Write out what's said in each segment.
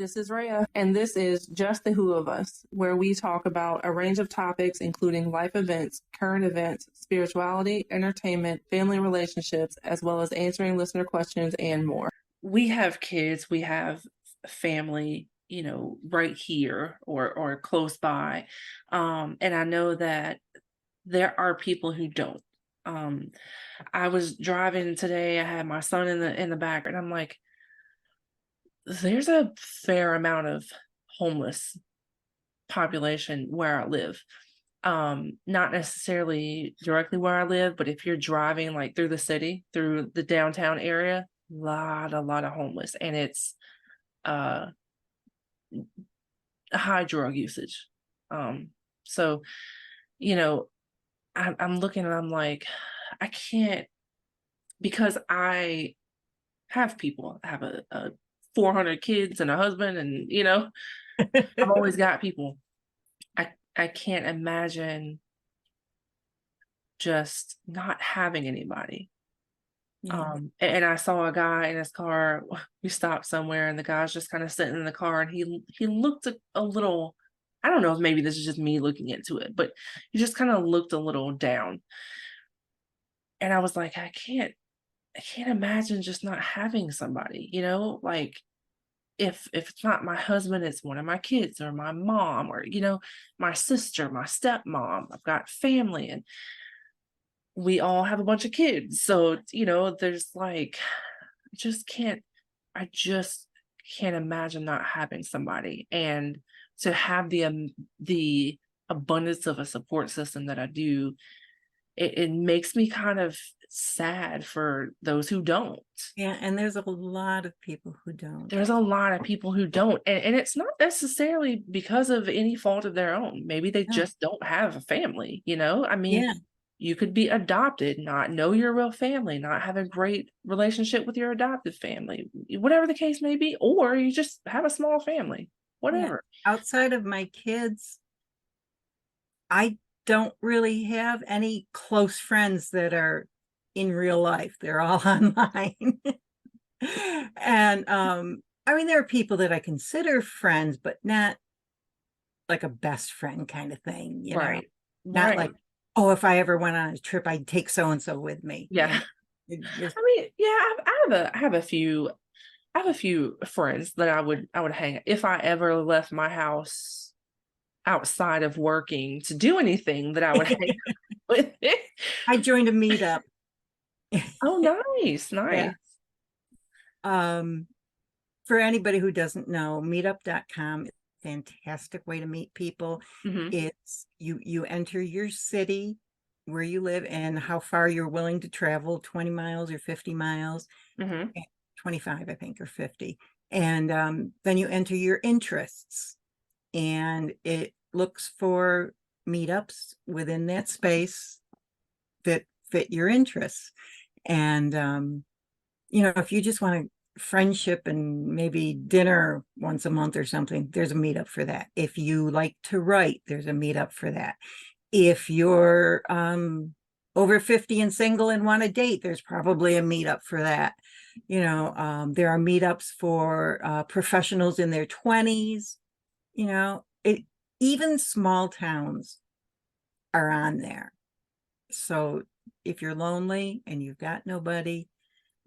This is Rhea, and this is Just the Who of Us, where we talk about a range of topics, including life events, current events, spirituality, entertainment, family relationships, as well as answering listener questions and more. We have kids, we have family, right here or close by. And I know that there are people who don't. I was driving today, I had my son in the back, and I'm like, there's a fair amount of homeless population where I live. Not necessarily directly where I live, but if you're driving like through the city, through the downtown area, a lot of homeless, and it's uh high drug usage. So I'm looking and I'm like, I can't, because I have people. I have a 400 kids and a husband, and I've always got people. I can't imagine just not having anybody. Yeah. And I saw a guy in his car. We stopped somewhere, and the guy's just kind of sitting in the car, and he looked a little. I don't know if maybe this is just me looking into it, but he just kind of looked a little down. And I was like, I can't imagine just not having somebody, like if it's not my husband, it's one of my kids or my mom or, my sister, my stepmom. I've got family and we all have a bunch of kids. So, there's like, I just can't imagine not having somebody. And to have the abundance of a support system that I do, it makes me kind of sad for those who don't. Yeah, and there's a lot of people who don't. There's a lot of people who don't. And it's not necessarily because of any fault of their own. Maybe they No. just don't have a family, I mean, Yeah, you could be adopted, not know your real family, not have a great relationship with your adopted family, whatever the case may be, or you just have a small family, yeah. whatever. Outside of my kids, I don't really have any close friends that are in real life. They're all online. And I mean, there are people that I consider friends, but not like a best friend kind of thing, Right. not Right. like, oh, if I ever went on a trip, I'd take so and so with me. Yeah. Just, I mean, yeah, I have a few friends that I would hang if I ever left my house outside of working to do anything, that I would hang out with. I joined a meetup. Oh, nice, Yeah. nice. Um, for anybody who doesn't know, meetup.com is a fantastic way to meet people. Hmm. It's you enter your city where you live and how far you're willing to travel, 20 miles or 50 miles, Hmm. 25, I think, or 50. And then you enter your interests and it looks for meetups within that space that fit your interests. And if you just want to friendship and maybe dinner once a month or something, there's a meetup for that. If you like to write, there's a meetup for that. If you're over 50 and single and want to date, there's probably a meetup for that. There are meetups for professionals in their 20s. Even small towns are on there. So if you're lonely and you've got nobody,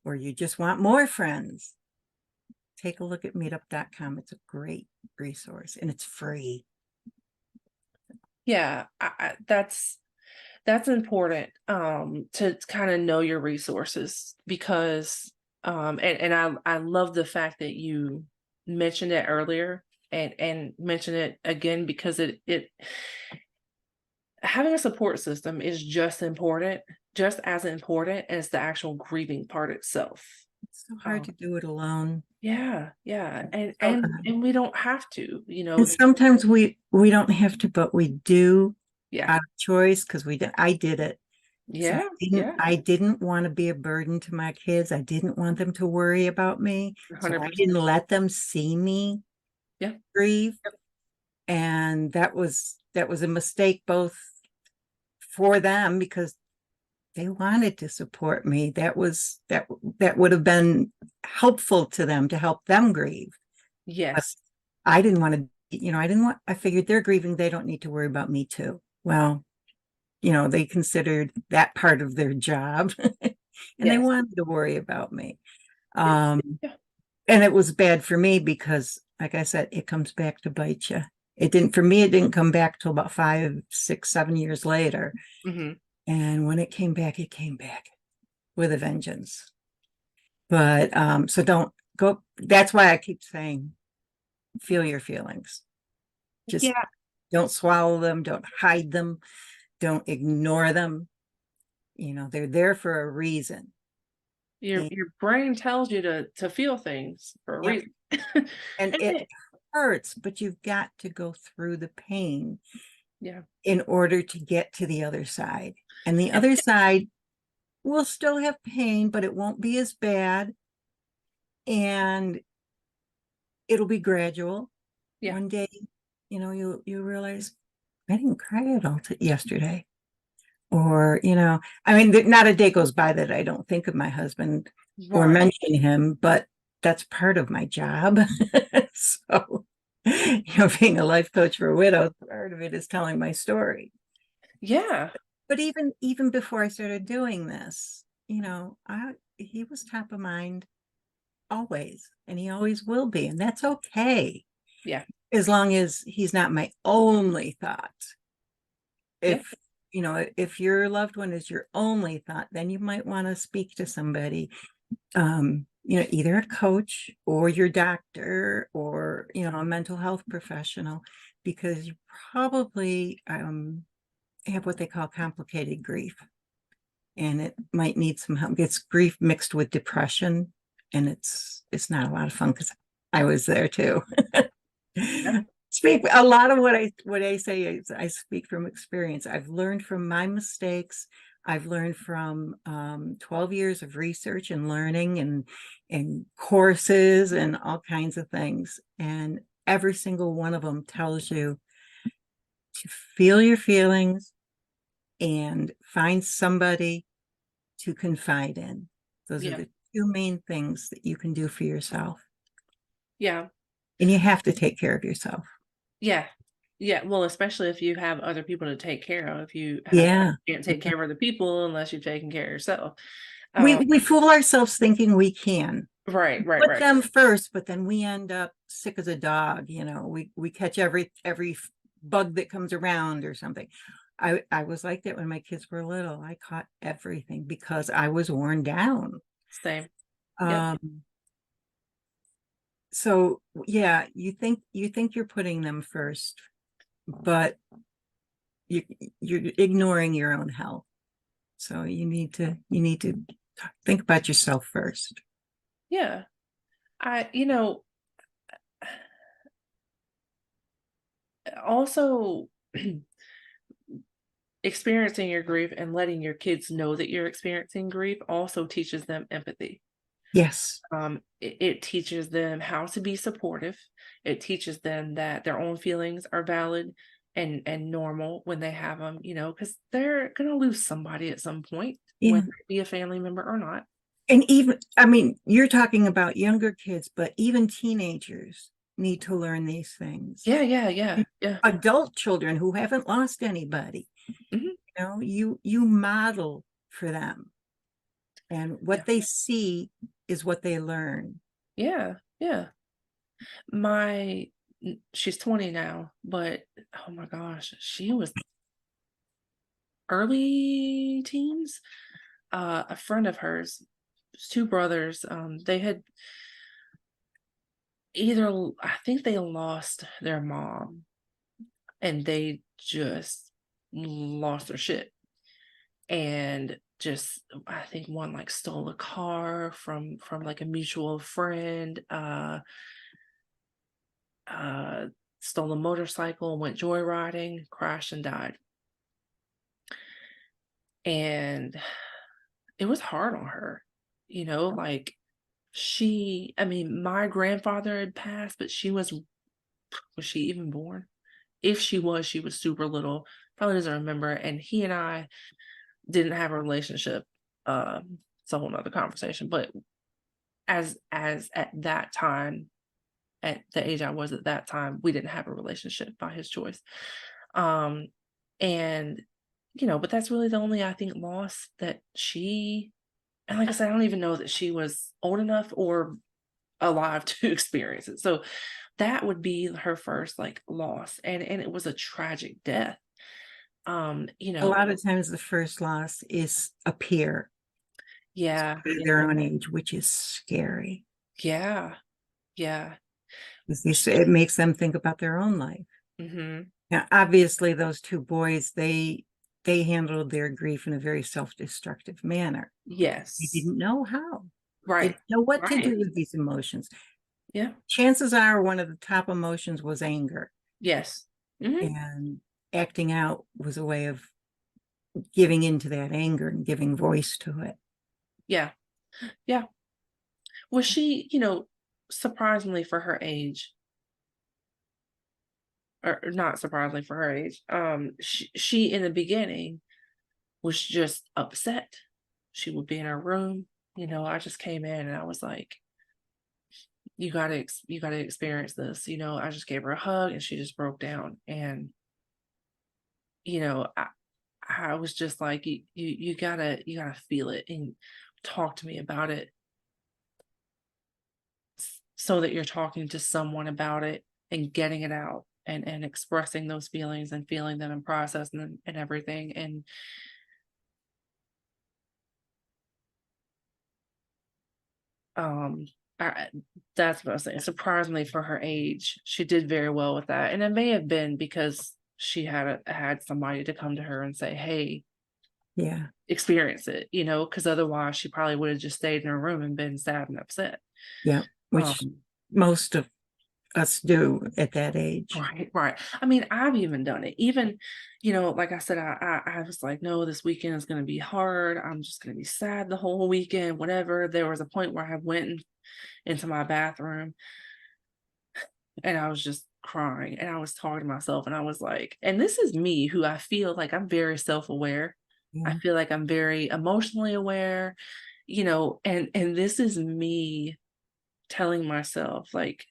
or you just want more friends, take a look at meetup.com. It's a great resource and it's free. Yeah, that's important, to kind of know your resources, because and I love the fact that you mentioned it earlier and mention it again, because it having a support system is just as important as the actual grieving part itself. It's so hard Um, to do it alone. yeah, yeah, So, and we don't have to, and sometimes we don't have to, but we do yeah, out of choice because I did it. So yeah, yeah, I didn't want to be a burden to my kids. I didn't want them to worry about me. So I 100%. didn't let them see me Yeah, grieve. And that was a mistake both for them because they wanted to support me. That would have been helpful to them to help them grieve. But yes, I didn't want to, I figured they're grieving. They don't need to worry about me too. Well, they considered that part of their job and they Yes. wanted to worry about me. Yeah. Um, Yeah. and it was bad for me because, like I said, it comes back to bite you. For me, it didn't come back till about 5, 6, 7 years later. Hmm. And when it came back with a vengeance. But so don't go. That's why I keep saying, feel your feelings. Just Yeah. don't swallow them. Don't hide them. Don't ignore them. They're there for a reason. Your And, your brain tells you to feel things for a yep. reason. And And it it- hurts, but you've got to go through the pain yeah. in order to get to the other side. And the other side will still have pain, but it won't be as bad. And it'll be gradual. Yeah. One day, you realize I didn't cry at all yesterday. Or, I mean, not a day goes by that I don't think of my husband or Right. mention him, but that's part of my job. So, being a life coach for widows, part of it is telling my story. Yeah. But even before I started doing this, he was top of mind always, and he always will be, and that's okay Yeah. as long as he's not my only thought. Yeah. If your loved one is your only thought, then you might want to speak to somebody, either a coach or your doctor or, a mental health professional, because you probably have what they call complicated grief. And it might need some help. It's grief mixed with depression. And it's not a lot of fun because I was there too. Yeah. Speak a lot of what I say is I speak from experience. I've learned from my mistakes. I've learned from 12 years of research and learning and courses and all kinds of things. And every single one of them tells you to feel your feelings and find somebody to confide in. Those are Yeah. the two main things that you can do for yourself. Yeah. And you have to take care of yourself. Yeah. Yeah. Well, especially if you have other people to take care of. If you have Yeah. can't take care of other people unless you've taken care of yourself. We Um, we fool ourselves thinking we can right, right, put right. them first, but then we end up sick as a dog. We catch every bug that comes around or something. I was like that when my kids were little. I caught everything because I was worn down. Same. Yep. Um, so yeah, you think you're putting them first, but you you're ignoring your own health. So you need to think about yourself first. Yeah. I, also experiencing your grief and letting your kids know that you're experiencing grief also teaches them empathy. Yes. It teaches them how to be supportive. It teaches them that their own feelings are valid and normal when they have them, because they're gonna lose somebody at some point, Yeah. whether it be a family member or not. And even, I mean, you're talking about younger kids, but even teenagers need to learn these things. Yeah, yeah, yeah, yeah. Adult children who haven't lost anybody, Hmm. you model for them, and Yeah, what they see is what they learn. yeah, yeah. My she's 20 now, but oh my gosh, she was early teens. A friend of hers, two brothers, they had I think they lost their mom and they just lost their shit. And just I think one like stole a car from like a mutual friend, uh stole a motorcycle, went joyriding, crashed and died. And it was hard on her, like I mean, my grandfather had passed, but was she even born? If she was super little, probably doesn't remember. And he and I didn't have a relationship. It's a whole nother conversation. But as at that time, at the age I was at that time, we didn't have a relationship by his choice. Um, and, but that's really the only, I think, loss that and like I said, I don't even know that she was old enough or alive to experience it. So that would be her first like loss. And it was a tragic death. A lot of times the first loss is a peer, Yeah. their own age, which is scary. Yeah. Yeah. It makes them think about their own life. Hmm. Now, obviously, those two boys, they handled their grief in a very self-destructive manner. They Yes. didn't know how. They Right. didn't know what to Right. do with these emotions. Yeah. Chances are one of the top emotions was anger, Yes. Hmm. and acting out was a way of giving into that anger and giving voice to it. Yeah. Yeah. Was she, surprisingly for her age, or not surprisingly for her age, she in the beginning was just upset. She would be in her room. I just came in and I was like, you gotta experience this. I just gave her a hug and she just broke down. And, you know, I, I was just like, you gotta feel it and talk to me about it so that you're talking to someone about it and getting it out and expressing those feelings and feeling them and processing them and everything. And um I, that's what I was saying. Surprisingly for her age, she did very well with that. And it may have been because she had somebody to come to her and say, hey, Yeah, experience it, because otherwise she probably would have just stayed in her room and been sad and upset. yeah, which Um, most of us do at that age. Right, right. I mean, I've even done it. Even, like I said, I was like, no, this weekend is going to be hard. I'm just going to be sad the whole weekend, whatever. There was a point where I went into my bathroom and I was just crying and I was talking to myself and I was like, and this is me who I feel like I'm very self-aware. I Yeah. feel like I'm very emotionally aware, and this is me telling myself like,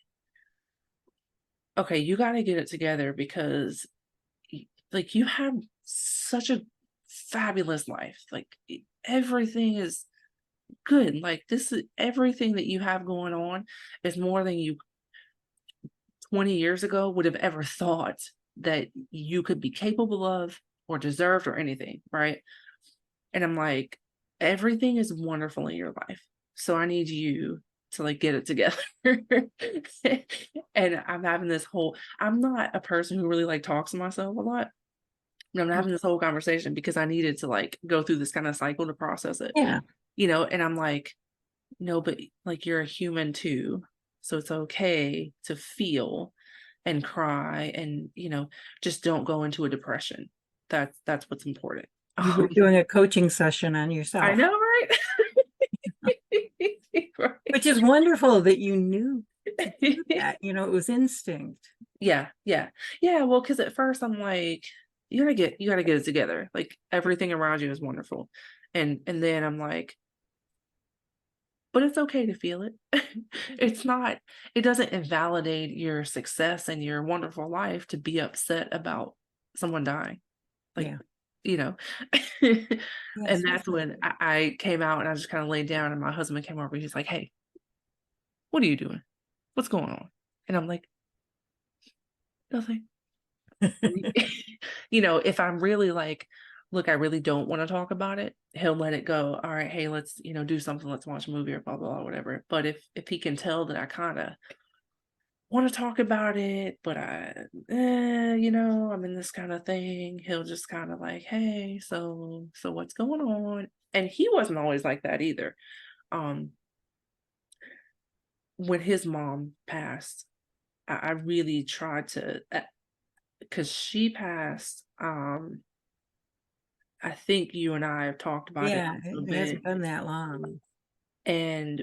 okay, you got to get it together because like you have such a fabulous life. Like everything is good. Like this is everything that you have going on is more than you 20 years ago would have ever thought that you could be capable of or deserved or anything, right? And I'm like, everything is wonderful in your life. So I need you to like get it together. And I'm having this whole, I'm not a person who really like talks to myself a lot. And I'm having this whole conversation because I needed to like go through this kind of cycle to process it, Yeah. and I'm like, no, but like you're a human too. So it's okay to feel and cry and, just don't go into a depression. That's what's important. You were doing a coaching session on I yourself, know, right? which is wonderful that you knew to do Right. that. It was instinct. Yeah, yeah. Yeah, well, because at first I'm like, you gotta get it together. Like everything around you is wonderful. And then I'm like, but it's okay to feel it. It doesn't invalidate your success and your wonderful life to be upset about someone dying. Like, Yeah. you know. Yeah, And that's especially. when I came out and I just kind of laid down and my husband came over. He's like, hey, what are you doing? What's going on? And I'm like, nothing. If I'm really like, look, I really don't want to talk about it, he'll let it go. All right, hey, let's, do something, let's watch a movie or blah, blah, blah, whatever. But if he can tell that I kind of want to talk about it, but I'm in this kind of thing, he'll just kind of like, hey, so what's going on? And he wasn't always like that either. Um, when his mom passed, I really tried to, because she passed, I think you and I have talked about it Yeah, a little it bit. hasn't been that long. And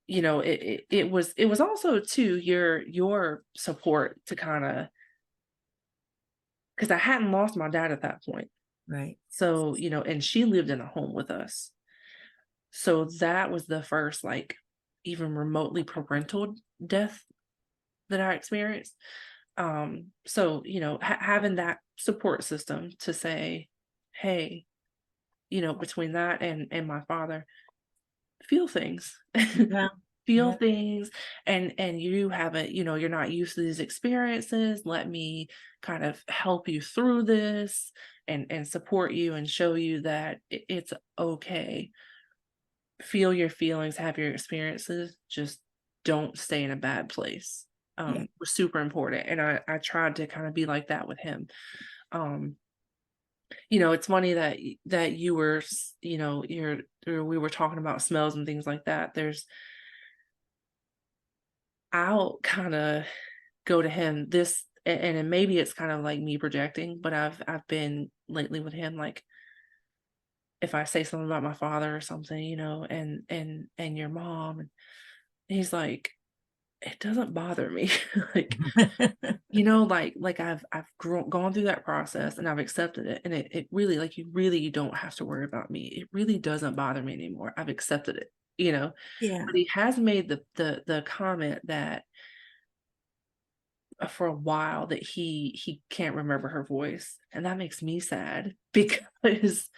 it was also too your support to kind of, because I hadn't lost my dad at that point. Right. So, and she lived in a home with us. So that was the first like even remotely parental death that I experienced. So, having that support system to say, hey, between that and my father, feel things. Yeah. Feel Yeah. things, and you haven't, you're not used to these experiences. Let me kind of help you through this and support you and show you that it's okay. Feel your feelings, have your experiences, just don't stay in a bad place. Yeah. Was super important. And I tried to kind of be like that with him. Um, it's funny that you were, or we were talking about smells and things like that. I'll kind of go to him and maybe it's kind of like me projecting, but I've been lately with him, like, if I say something about my father or something, and your mom, and he's like, it doesn't bother me. Like, like gone through that process and I've accepted it, and it really, like, you don't have to worry about me. It really doesn't bother me anymore. I've accepted it, Yeah. but he has made the comment that for a while that he can't remember her voice, and that makes me sad because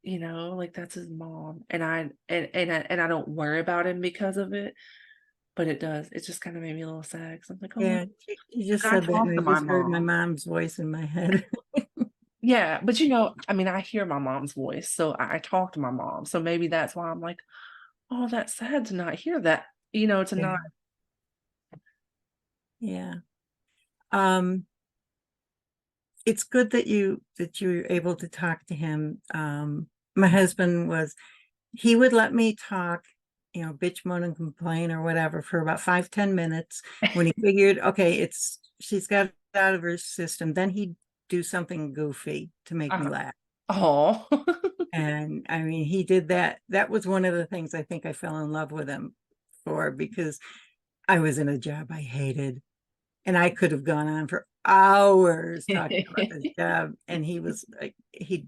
like, that's his mom, and I don't worry about him because of it, but it just kind of made me a little sad because I'm like, oh, Yeah. You just I said that and talk I to my just heard my mom. mom's voice in my head. Yeah, but I mean, I hear my mom's voice, so I talk to my mom, so maybe that's why I'm like, oh, that's sad to not hear that, to Yeah. not. Yeah. Um, it's good that you were able to talk to him. My husband he would let me talk, bitch, moan, and complain or whatever for about 5-10 minutes. When he figured, okay, she's got it out of her system, then he'd do something goofy to make me laugh. Oh. And I mean, he did that. That was one of the things I think I fell in love with him for, because I was in a job I hated. And I could have gone on for hours talking about this job. And he was like, he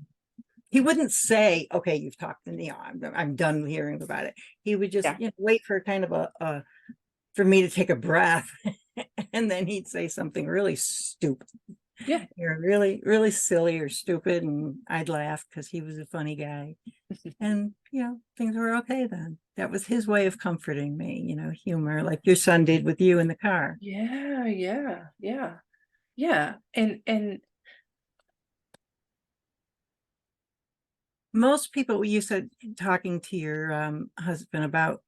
wouldn't say, okay, you've talked to me, I'm done hearing about it. He would just, Yeah. wait for kind of for me to take a breath. And then he'd say something really stupid, Yeah. really, really silly or stupid. And I'd laugh because he was a funny guy. And, things were okay then. That was his way of comforting me, humor, like your son did with you in the car. Yeah, yeah, yeah, yeah. And Most people, you said talking to your husband about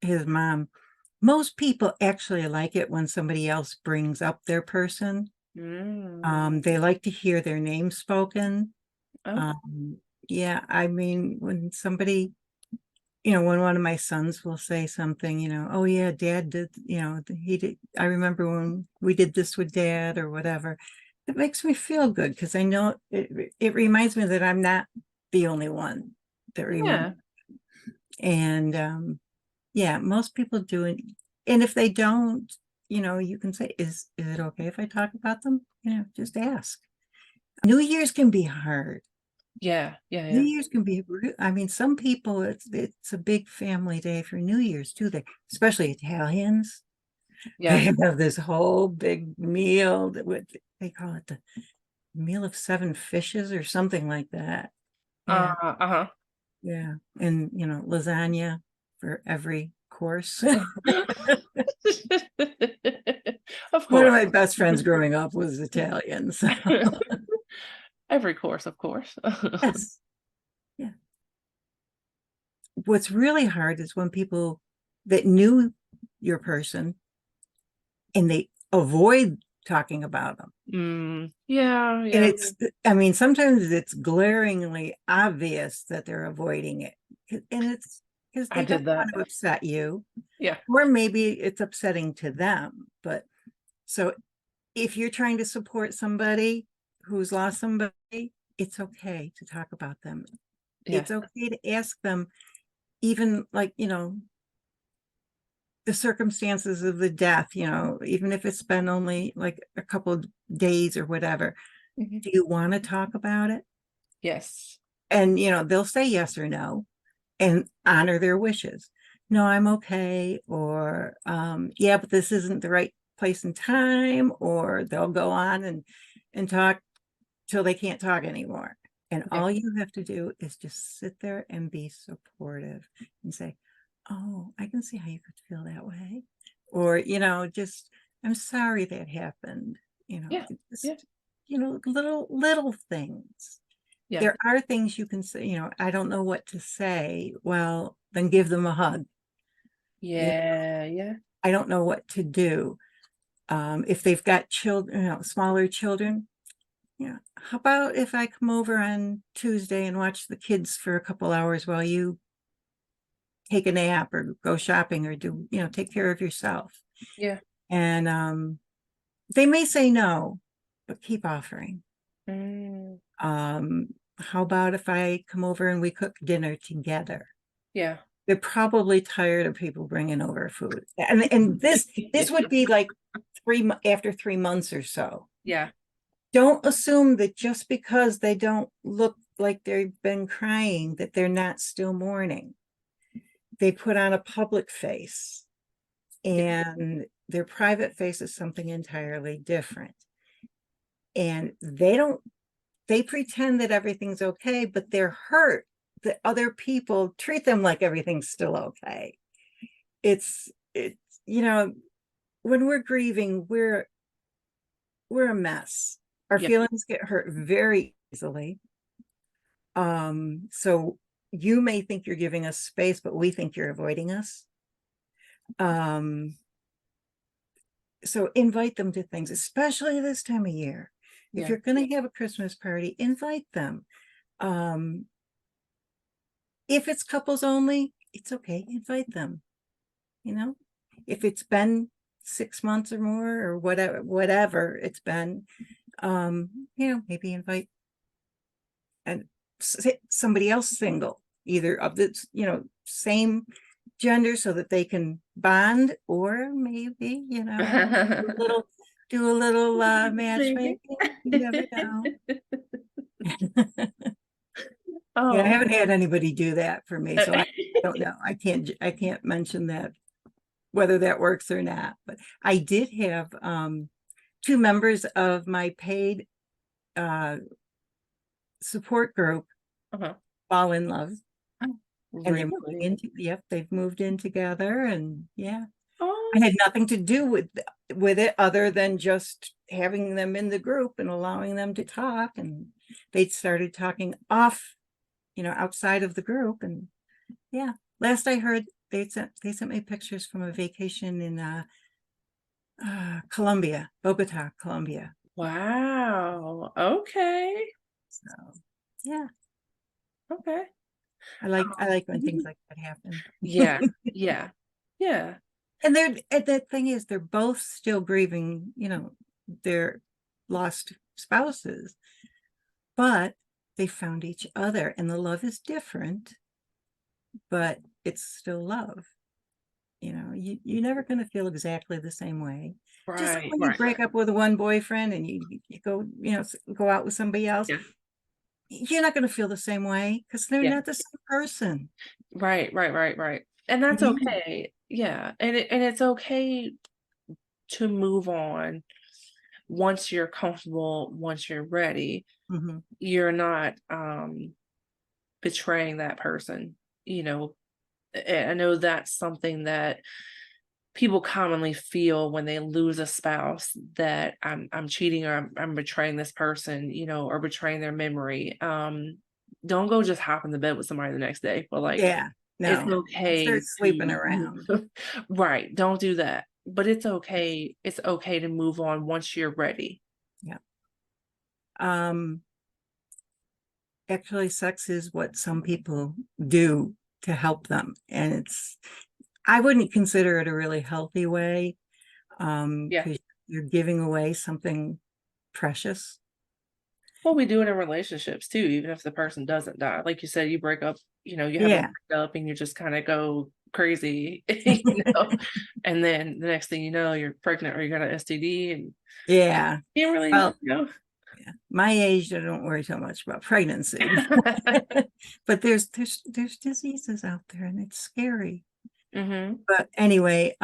his mom, most people actually like it when somebody else brings up their person. mm, They like to hear their name spoken. oh, Um, yeah, I mean, when somebody, when one of my sons will say something, oh yeah, dad did, he did, I remember when we did this with dad or whatever. It makes me feel good because I know it reminds me that I'm not the only one that remembers. yeah, And yeah, most people do it. And if they don't, you can say, is it okay if I talk about them? Just ask. New Year's can be hard. yeah, yeah, New yeah, Year's can be, I mean, some people, it's a big family day for New Year's too. Especially Italians, they yeah. have this whole big meal they call it the meal of seven fishes or something like that. Yeah, Uh-huh. yeah. And, lasagna for every course. Of One course. of my best friends growing up was Italian. So Every course, of course. yes. Yeah. What's really hard is when people that knew your person and they avoid talking about them. Yeah, And yeah. I mean, sometimes it's glaringly obvious that they're avoiding it. And it's because I they don't did want that. to upset you, Yeah. or maybe it's upsetting to them. But so if you're trying to support somebody who's lost somebody, it's okay to talk about them. Yeah. It's okay to ask them, even like, the circumstances of the death, even if it's been only like a couple of days or whatever. Mhm. Do you want to talk about it? Yes. And, they'll say yes or no and honor their wishes. No, I'm okay. Or, yeah, but this isn't the right place and time, or they'll go on and talk till they can't talk anymore. And Yeah. all you have to do is just sit there and be supportive and say, oh, I can see how you could feel that way. Or, just, I'm sorry that happened. Yeah. Yeah. Just, little things. Yeah. There are things you can say, I don't know what to say. Well, then give them a hug. Yeah. Yeah. I don't know what to do. If they've got children, smaller children, how about if I come over on Tuesday and watch the kids for a couple hours while you take a nap or go shopping or do, take care of yourself. Yeah. And they may say no, but keep offering. Mm. How about if I come over and we cook dinner together? Yeah. They're probably tired of people bringing over food. And this would be like after 3 months or so. Yeah. Don't assume that just because they don't look like they've been crying, that they're not still mourning. They put on a public face, and their private face is something entirely different. And they pretend that everything's okay, but they're hurt that other people treat them like everything's still okay. It's, when we're grieving, we're a mess. Our Yeah. feelings get hurt very easily. So you may think you're giving us space, but we think you're avoiding us. So invite them to things, especially this time of year. If Yeah. you're going to have a Christmas party, invite them. If it's couples only, it's okay, invite them. If it's been 6 months or more, or whatever it's been, maybe invite and somebody else single, either of the same gender, so that they can bond, or maybe do a little matchmaking. You never know. I Oh. haven't had anybody do that for me, so I don't know. I can't mention that, whether that works or not. But I did have 2 members of my paid support group Uh-huh. fall in love, Oh, and they're moving really? into, they've moved in together, and Oh. I had nothing to do with it other than just having them in the group and allowing them to talk. And they started talking off, outside of the group. And last I heard, they sent me pictures from a vacation in Colombia, Bogota, Colombia. Wow. Okay. So yeah, Okay. I like when things like that happen. Yeah. Yeah. Yeah. And the thing is, they're both still grieving, their lost spouses, but they found each other, and the love is different, but it's still love. You're never going to feel exactly the same way. Just like Right. when you Right. break up with one boyfriend and you go, go out with somebody else, Yeah. you're not going to feel the same way, because they're Yeah. not the same person. Right. Right. Right. Right. And that's Yeah. okay. Yeah. And it's okay to move on once you're comfortable, once you're ready. Mm-hmm. You're not betraying that person. You know, I know that's something that people commonly feel when they lose a spouse, that I'm cheating, or I'm betraying this person, or betraying their memory. Don't go just hop in the bed with somebody the next day. But like, Yeah. it's No. okay Start sleeping to around. right. Don't do that. But it's okay. It's okay to move on once you're ready. Yeah. Actually, sex is what some people do to help them, and I wouldn't consider it a really healthy way, Yeah. because you're giving away something precious. Well, we do it in relationships too, even if the person doesn't die. Like you said, you break up, you have a Yeah. breakup and you just kind of go crazy, and then the next thing you know, you're pregnant or you got an STD, and Yeah. you really, Well, yeah. My age, I don't worry so much about pregnancy. But there's diseases out there, and it's scary. hmm But anyway,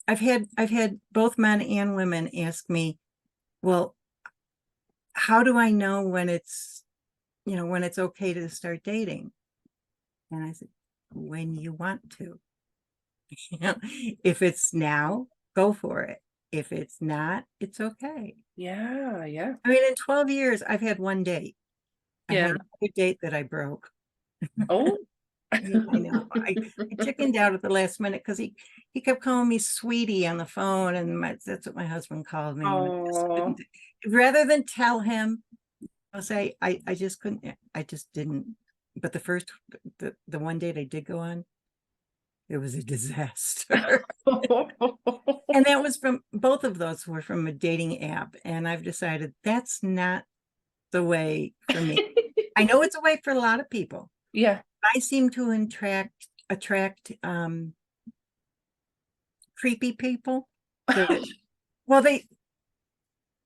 I've had both men and women ask me, well, how do I know when it's okay to start dating? And I said, when you want to. If it's now, go for it. If it's not, it's okay. Yeah, yeah, I mean, in 12 years, I've had one date. I yeah. had a date that I broke. Oh. Yeah, I know. I chickened out at the last minute because he kept calling me sweetie on the phone, and that's what my husband called me. And Oh. rather than tell him, I'll say I just couldn't. I just didn't. But the one date I did go on, it was a disaster. And that was from both of those were from a dating app, and I've decided that's not the way for me. I know it's a way for a lot of people. Yeah. I seem to attract creepy people that well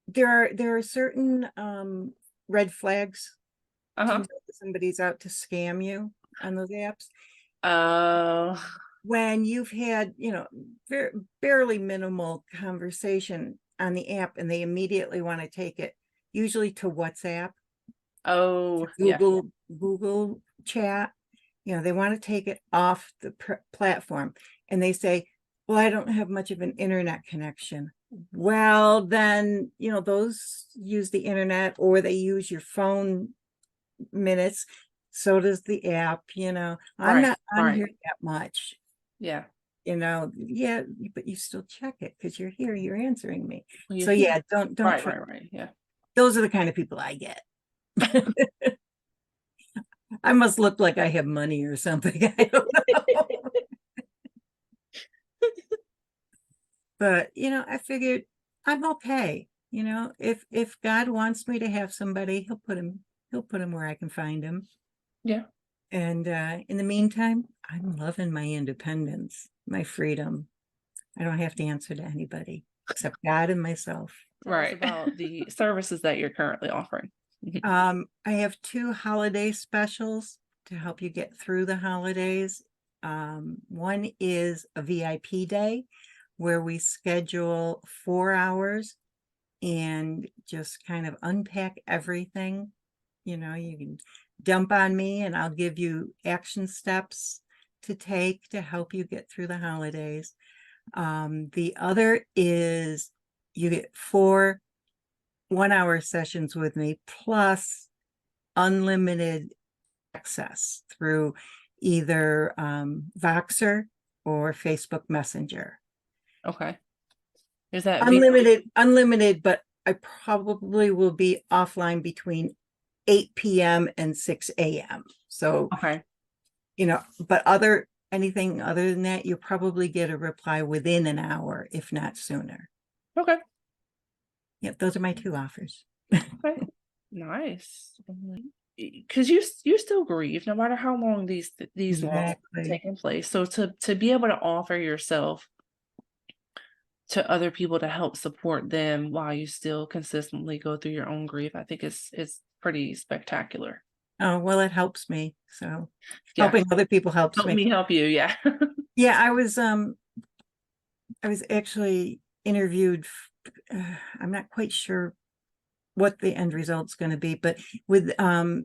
there are certain red flags to Uh-huh. know that somebody's out to scam you on those apps. Uh, When you've had, barely minimal conversation on the app and they immediately want to take it, usually to WhatsApp, to oh, yeah. Google chat, they want to take it off the platform, and they say, well, I don't have much of an internet connection. Well, then, those use the internet or they use your phone minutes. So does the app, I'm Right, not on right. here that much, Yeah. yeah, but you still check it because you're here, you're answering me. Well, you're So here. yeah, don't Right, try. right, right. Yeah. Those are the kind of people I get. I must look like I have money or something. I don't know. But I figured I'm okay. If God wants me to have somebody, he'll put him where I can find him. Yeah. And in the meantime, I'm loving my independence, my freedom. I don't have to answer to anybody except God and myself. Tell us right about the services that you're currently offering. I have 2 holiday specials to help you get through the holidays. One is a VIP day where we schedule 4 hours and just kind of unpack everything. You can dump on me and I'll give you action steps to take to help you get through the holidays. The other is you get 4 1-hour sessions with me plus unlimited access through either voxer or Facebook Messenger. Okay. Is that Unlimited, but I probably will be offline between 8 p.m. and 6 a.m. So, Okay. But anything other than that, you'll probably get a reply within an hour, if not sooner. Okay. Yep, those are my 2 offers. Okay. Nice. Because you still grieve no matter how long these losses have Exactly. taken place. So to be able to offer yourself to other people to help support them while you still consistently go through your own grief, I think it's pretty spectacular. Oh, well, it helps me. So Yeah. helping other people helps Help me. me help you. Yeah. Yeah, I was actually interviewed. I'm not quite sure what the end result's going to be, but with a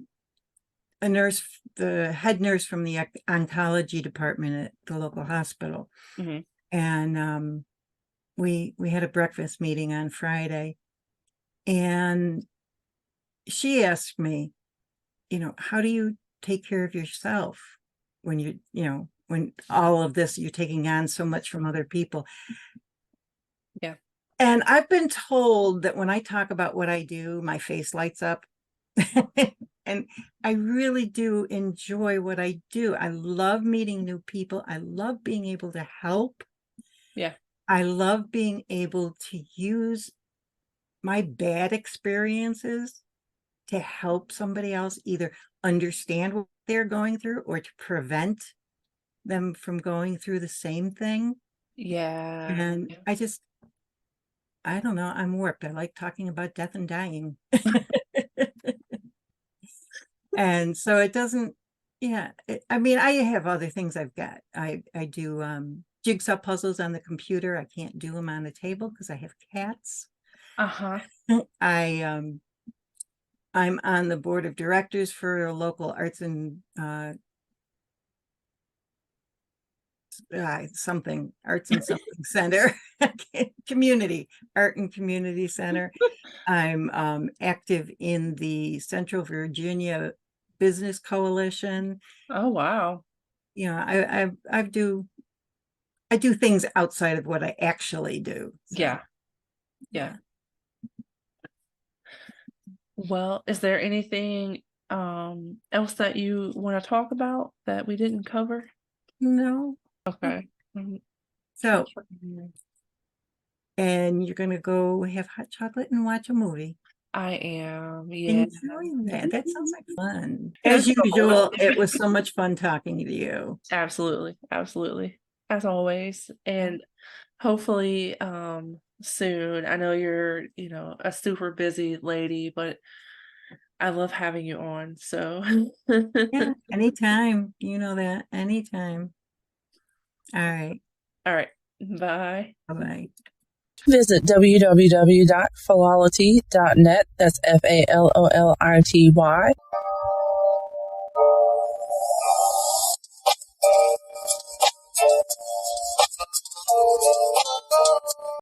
nurse, the head nurse from the oncology department at the local hospital. Hmm. And we had a breakfast meeting on Friday, and she asked me, how do you take care of yourself when when all of this, you're taking on so much from other people? Yeah. And I've been told that when I talk about what I do, my face lights up. And I really do enjoy what I do. I love meeting new people. I love being able to help. Yeah. I love being able to use my bad experiences to help somebody else either understand what they're going through or to prevent them from going through the same thing. Yeah. And I don't know, I'm warped. I like talking about death and dying. And so it doesn't, yeah, I mean, I have other things I've got. I do jigsaw puzzles on the computer. I can't do them on the table because I have cats. Uh-huh. I'm on the board of directors for a local arts and something center, community art and community center. I'm active in the Central Virginia Business Coalition. Oh, wow. You know, I do things outside of what I actually do. So, Yeah. Yeah. Well, is there anything else that you want to talk about that we didn't cover? no. Okay. Mhm. So, and you're gonna go have hot chocolate and watch a movie. I am, yeah. Enjoy that. That sounds like fun. It was As usual, fun. it was so much fun talking to you. Absolutely, absolutely. As always. And hopefully soon. I know you're, a super busy lady, but I love having you on. So Yeah, anytime. You know that. Anytime. All right. all right. Bye. Bye-bye. Visit www.falolity.net. That's FALOLRTY